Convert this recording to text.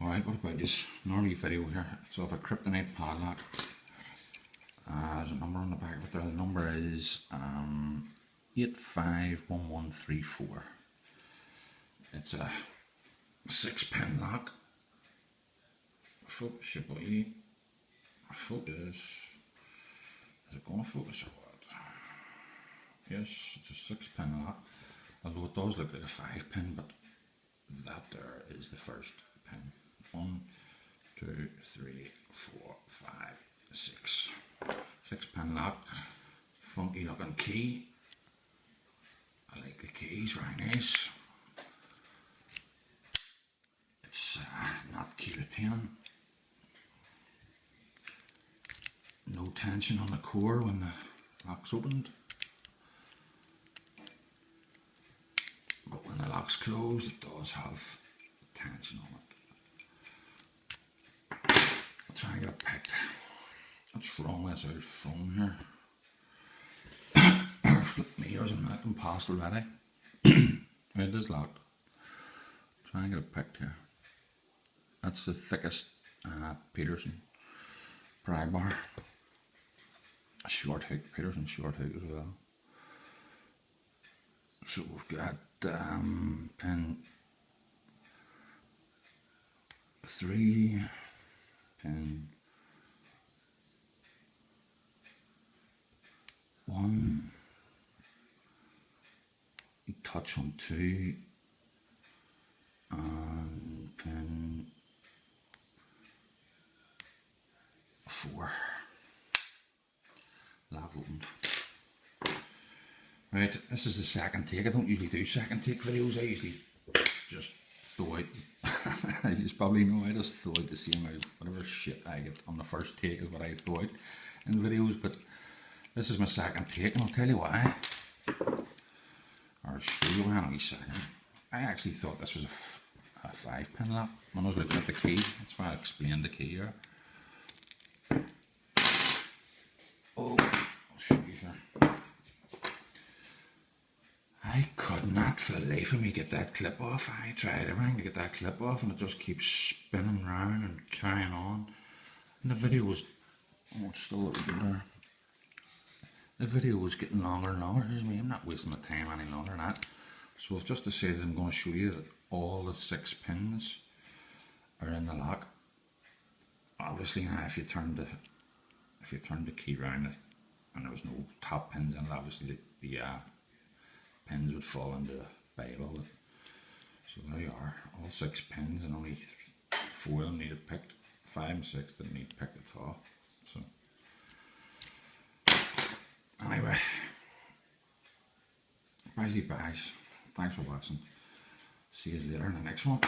Alright, what about this normally video here? So if a Kryptonite padlock, there's a number on the back of it there. The number is 851134. It's a 6-pin lock. Focus your boy. Focus. Is it going to focus or what? Yes, it's a 6-pin lock. Although it does look like a 5-pin, but that there is the first pin. 1, 2, 3, 4, 5, 6. 6-pin lock. Funky looking key. I like the keys, very nice. It's not key retaining. No tension on the core when the lock's opened. But when the lock's closed, it does have tension on it. I'll try and get it picked. What's wrong with this old phone here? Flip me, there's a minute and past already. It is locked. Try and get it picked here. That's the thickest Peterson pry bar. A short hook, Peterson short hook as well. So we've got pin 3, pin 1, touch on 2, and pin 4. Lock opened. Right, this is the second take. I don't usually do second take videos. I usually just throw out, as you probably know, I just throw out the same out. Whatever shit I get on the first take is what I throw out in videos. But this is my second take, and I'll tell you why. Or I'll show you why in a wee second. I actually thought this was a 5-pin lock when I was looking at the key. That's why I explained the key here. Oh, I'll show you here. I could not for the life of me get that clip off. I tried everything to get that clip off, and it just keeps spinning round and carrying on. And the video was, oh, it's still a little bit there. The video was getting longer and longer. Here's me, I'm not wasting my time any longer than that. So I've just decided I'm going to show you that all the 6 pins are in the lock. Obviously now if you turn the key around it and there was no top pins in it, obviously the pins would fall into the Bible. So there you are, all 6 pins, and only 4 of them needed picked. 5 and 6 didn't need picked at all. So anyway, bye. Thanks for watching. See you later in the next one.